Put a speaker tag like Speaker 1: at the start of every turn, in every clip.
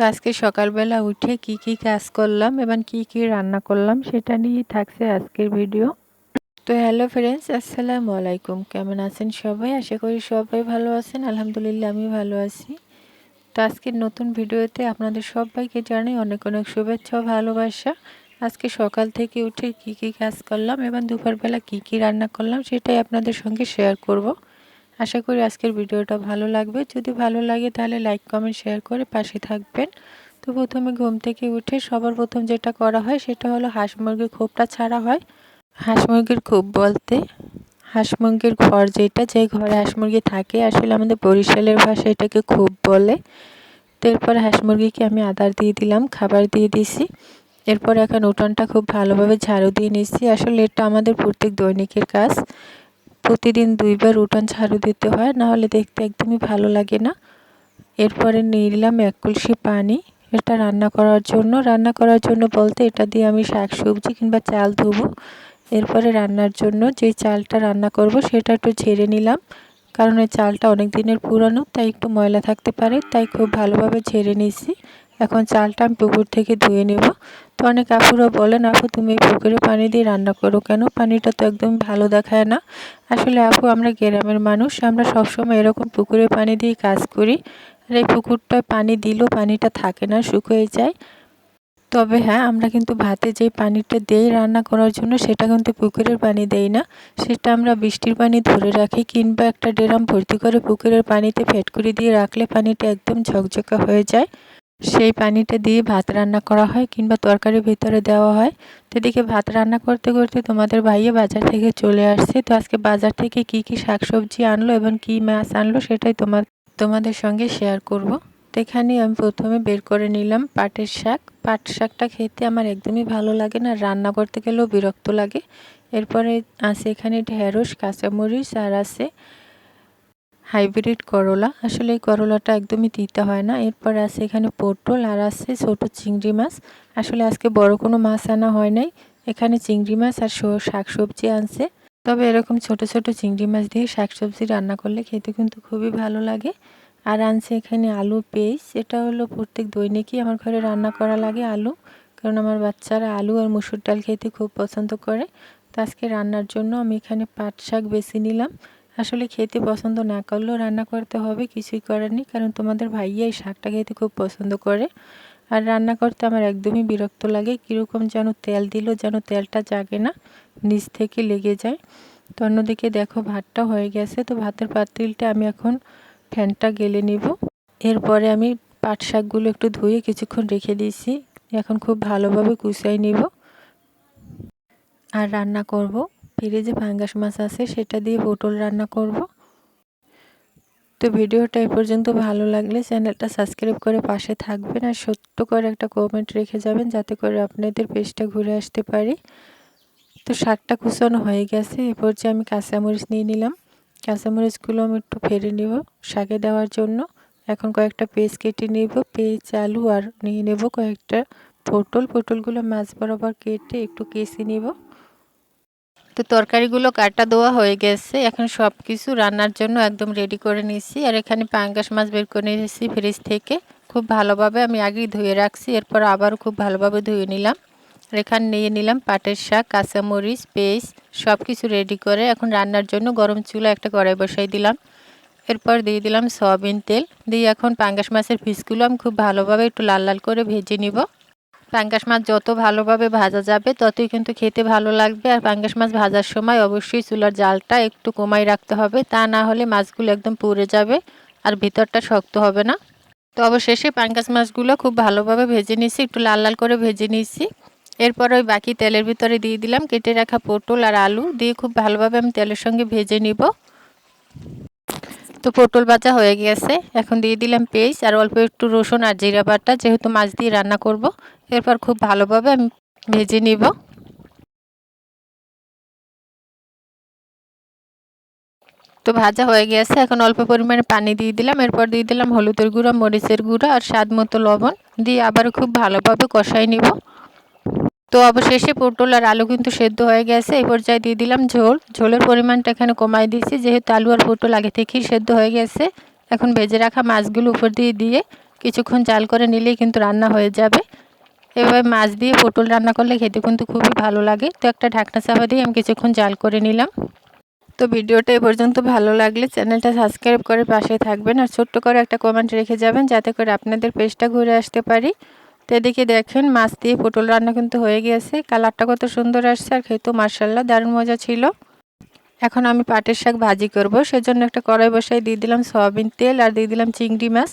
Speaker 1: আজকে সকালবেলা উঠে কি কাজ করলাম এবং কি রান্না করলাম সেটা নিয়েই থাকছে আজকের ভিডিও। তো হ্যালো ফ্রেন্ডস, আসসালামু আলাইকুম। কেমন আছেন সবাই? আশা করি সবাই ভালো আছেন। আলহামদুলিল্লাহ আমি ভালো আছি। তো আজকের নতুন ভিডিওতে আপনাদের সবাইকে জানাই অনেক অনেক শুভেচ্ছা ও ভালোবাসা। আজকে সকাল থেকে উঠে কি কাজ করলাম এবং দুপুরবেলা কি রান্না করলাম সেটাই আপনাদের সঙ্গে শেয়ার করব। আশা করি আজকের ভিডিওটা ভালো লাগবে। যদি ভালো লাগে তাহলে লাইক কমেন্ট শেয়ার করে পাশে থাকবেন। তো প্রথমে ঘুম থেকে উঠে সবার প্রথম যেটা করা হয় সেটা হলো হাঁস মুরগির খোপটা ছাড়া হয়। হাঁস মুরগির খোপ বলতে হাঁস মুরগির ঘর, যে ঘরে হাঁস মুরগি থাকে, আসলে আমাদের বরিশালের ভাষায় এটাকে খোপ বলে। তো এরপর হাঁস মুরগিকে আমি আদার দিয়ে দিলাম, খাবার দিয়ে দিছি। এরপর এখন উঠোনটা খুব ভালোভাবে ঝাড়ু দিয়ে নিচ্ছি। আসলে এটা আমাদের প্রত্যেক দৈনিকের কাজ। প্রতিদিন 2 বার উঠান ঝাড়ু দিতে হয়, না হলে দেখতে একদমই ভালো লাগে না। এরপরে নিয়ে নিলাম 1 কলসি পানি, এটা রান্না করার জন্য বলতে এটা দিয়ে আমি শাকসবজি কিংবা চাল ধুবো। এরপরে রান্নার জন্য যে চালটা রান্না করব সেটা একটু ঝেড়ে নিলাম, কারণ এই চালটা অনেক দিনের পুরানো, তাই একটু ময়লা থাকতে পারে, তাই খুব ভালোভাবে ঝেড়ে নিয়েছি। এখন চালটা আমি পুকুর থেকে ধুয়ে নেব। তো অনেক আপুরা বলেন, আপু তুমি পুকুরে পানি দিয়ে রান্না করো কেন? পানিটা তো একদম ভালো দেখায় না। আসলে আপু, আমরা গ্রামের মানুষ, আমরা সবসময় এরকম পুকুরে পানি দিয়ে কাজ করি। আর এই পুকুরটায় পানি দিলেও পানিটা থাকে না, শুকিয়ে যায়। তবে হ্যাঁ, আমরা কিন্তু ভাতে যে পানিটা দেই রান্না করার জন্য সেটা কিন্তু পুকুরের পানি দেই না। সেটা আমরা বৃষ্টির পানি ধরে রাখি, কিংবা একটা ড্রাম ভর্তি করে পুকুরের পানিতে ফেটকুরি দিয়ে রাখলে পানিটা একদম ঝকঝকে হয়ে যায়। সেই পানিটা দিয়ে ভাত রান্না করা হয় কিংবা তরকারির ভিতরে দেওয়া হয়। তো এদিকে ভাত রান্না করতে করতে তোমাদের ভাইয়া বাজার থেকে চলে আসছে। তো আজকে বাজার থেকে কি শাকসবজি আনলো এবং কি মাছ আনলো সেটাই তোমাদের সঙ্গে শেয়ার করব। তো এখানে আমি প্রথমে বের করে নিলাম পাটের শাক। পাট শাকটা খেতে আমার একদমই ভালো লাগে না, রান্না করতে গেলেও বিরক্ত লাগে। এরপরে আছে এখানে ঢেঁড়স, কাঁচামরিচ, আর আছে হাইব্রিড করলা। আসলে এই করলাটা একদমই তিতা হয় না। এরপর আছে এখানে পটল, আর আছে ছোট চিংড়ি মাছ। আসলে আজকে বড় কোনো মাছ আনা হয় নাই, এখানে চিংড়ি মাছ আর শাকসবজি আনছে। তবে এরকম ছোট ছোট চিংড়ি মাছ দিয়ে শাকসবজি রান্না করলে খেতে কিন্তু খুবই ভালো লাগে। আর আনছে এখানে আলু পেঁয়াজ। এটা হলো প্রত্যেক দৈনিকই আমার ঘরে রান্না করা লাগে আলু, কারণ আমার বাচ্চারা আলু আর মসুর ডাল খেতে খুব পছন্দ করে। তো আজকে রান্নার জন্য আমি এখানে পাট শাক বেছে নিলাম। আসলে খেতে পছন্দ না করলেও রান্না করতে হবে, কিছুই করার নেই, কারণ তোমাদের ভাইয়া এই শাকটা খেতে খুব পছন্দ করে। আর রান্না করতে আমার একদমই বিরক্ত লাগে, কীরকম যেন তেল দিলেও যেন তেলটা জাগে না, নিচ থেকে লেগে যায়। তো অন্যদিকে দেখো ভাতটা হয়ে গেছে। তো ভাতের পাতিলটা আমি এখন ফ্যানটা গেলে নিব। এরপরে আমি পাট শাকগুলো একটু ধুয়ে কিছুক্ষণ রেখে দিয়েছি, এখন খুব ভালোভাবে কুচাই নিব আর রান্না করব। ফ্রিজে পাঙ্গাস মাছ আছে, সেটা দিয়ে পটল রান্না করব। তো ভিডিওটা এই পর্যন্ত ভালো লাগলে চ্যানেলটা সাবস্ক্রাইব করে পাশে থাকবেন, আর ছোট্ট করে একটা কমেন্ট রেখে যাবেন, যাতে করে আপনাদের পেজটা ঘুরে আসতে পারি। তো শাকটা কুচানো হয়ে গেছে। এ পর্যায়ে আমি কাঁচামরিচ নিয়ে নিলাম। কাঁচামরিচগুলো আমি একটু ফেলে নিব শাকে দেওয়ার জন্য। এখন কয়েকটা পেঁয়াজ কেটে নেব, পেঁয়াজ, আলু, আর নিয়ে নেব কয়েকটা পটলগুলো মাছ বরাবর কেটে একটু কেচে নেব। তো তরকারিগুলো কাটা দেওয়া হয়ে গেছে, এখন সব কিছু রান্নার জন্য একদম রেডি করে নিয়েছি। আর এখানে পাঙ্গাস মাছ বের করে নিয়েছি ফ্রিজ থেকে, খুব ভালোভাবে আমি আগেই ধুয়ে রাখছি। এরপর আবারও খুব ভালোভাবে ধুয়ে নিলাম। আর এখানে নিয়ে নিলাম পাটের শাক, কাঁচামরিচ, পেঁয়াজ, সব কিছু রেডি করে এখন রান্নার জন্য গরম চুলা একটা কড়াই বসাই দিলাম। এরপর দিয়ে দিলাম সয়াবিন তেল, দিয়ে এখন পাঙ্গাস মাছের পিসগুলো আমি খুব ভালোভাবে একটু লাল লাল করে ভেজে নিব। পাঙ্গাস মাছ যত ভালোভাবে ভাজা যাবে ততই কিন্তু খেতে ভালো লাগবে। আর পাঙ্গাস মাছ ভাজার সময় অবশ্যই চুলার জালটা একটু কমাই রাখতে হবে, তা না হলে মাছগুলো একদম পুড়ে যাবে আর ভিতরটা শক্ত হবে না। তো অবশেষে পাঙ্গাস মাছগুলো খুব ভালোভাবে ভেজে নিয়েছি, একটু লাল লাল করে ভেজে নিয়েছি। এরপর ওই বাকি তেলের ভিতরে দিয়ে দিলাম কেটে রাখা পটল আর আলু, দিয়ে খুব ভালোভাবে আমি তেলের সঙ্গে ভেজে নিব। তো পটল ভাজা হয়ে গেছে, এখন দিয়ে দিলাম পেঁয়াজ আর অল্প একটু রসুন আর জিরা বাটা, যেহেতু মাছ দিয়ে রান্না করব। এরপর খুব ভালোভাবে আমি ভেজে নিব। তো ভাজা হয়ে গেছে, এখন অল্প পরিমাণে পানি দিয়ে দিলাম। এরপর দিয়ে দিলাম হলুদের গুঁড়া, মরিচের গুঁড়া আর স্বাদ মতো লবণ, দিয়ে আবারও খুব ভালোভাবে কষাই নিব। তো অবশেষে পটল আর আলু কিন্তু সেদ্ধ হয়ে গেছে। এই পর্যায়ে দিয়ে দিলাম ঝোলের পরিমাণটা এখানে কমাই দিয়েছি, যেহেতু আলু আর পটল আগে থেকেই সেদ্ধ হয়ে গেছে। এখন ভেজে রাখা মাছগুলো উপর দিয়ে কিছুক্ষণ জাল করে নিলেই কিন্তু রান্না হয়ে যাবে। এভাবে মাছ দিয়ে পটল রান্না করলে খেতে কিন্তু খুবই ভালো লাগে। তো একটা ঢাকনা চাপা দিয়ে আমি কিছুক্ষণ জাল করে নিলাম। তো ভিডিওটা এ পর্যন্ত ভালো লাগলে চ্যানেলটা সাবস্ক্রাইব করে পাশে থাকবেন আর ছোট্ট করে একটা কমেন্ট রেখে যাবেন, যাতে করে আপনাদের পেজটা ঘুরে আসতে পারি। তো এদিকে দেখেন মাছ দিয়ে পটল রান্না কিন্তু হয়ে গিয়েছে। কালারটা কত সুন্দর আসছে আর খেতেও মাশাআল্লাহ দারুণ মজা ছিল। এখন আমি পাটের শাক ভাজি করব, সেজন্য একটা কড়াই বসাই দিয়ে দিলাম সয়াবিন তেল আর দিয়ে দিলাম চিংড়ি মাছ।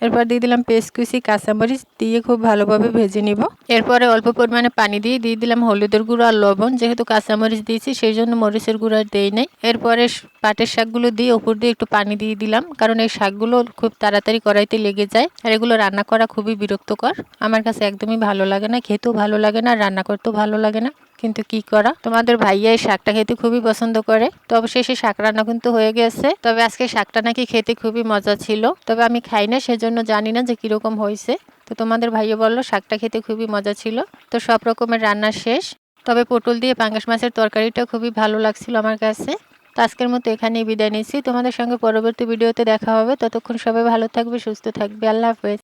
Speaker 1: এরপর দিয়ে দিলাম পেস্ট কুচি, কাঁচামরিচ দিয়ে খুব ভালোভাবে ভেজে নিব। এরপরে অল্প পরিমাণে পানি দিয়ে দিলাম হলুদের গুঁড়ো আর লবণ। যেহেতু কাঁচামরিচ দিয়েছি সেই জন্য মরিচের গুঁড়ো আর দেই নাই। এরপরে পাটের শাকগুলো দিয়ে উপর দিয়ে একটু পানি দিয়ে দিলাম, কারণ এই শাকগুলো খুব তাড়াতাড়ি কড়াইতে লেগে যায় আর এগুলো রান্না করা খুবই বিরক্তকর। আমার কাছে একদমই ভালো লাগে না, খেতেও ভালো লাগে না, রান্না করতেও ভালো লাগে না। কিন্তু কি করা, তোমাদের ভাইয়া এই শাকটা খেতে খুবই পছন্দ করে। তো অবশেষে শাক রান্না কিন্তু হয়ে গেছে। তবে আজকে শাকটা নাকি খেতে খুবই মজা ছিল, তবে আমি খাই না সেজন্য জানি না যে কিরকম হয়েছে। তো তোমাদের ভাইয়া বললো শাকটা খেতে খুবই মজা ছিল। তো সব রকমের রান্না শেষ, তবে পটল দিয়ে পাঙ্গাস মাছের তরকারিটা খুবই ভালো লাগছিল আমার কাছে। তো আজকের মতো এখানেই বিদায় নিচ্ছি, তোমাদের সঙ্গে পরবর্তী ভিডিওতে দেখা হবে। ততক্ষণ সবাই ভালো থাকবে, সুস্থ থাকবে, আল্লাহ হাফেজ।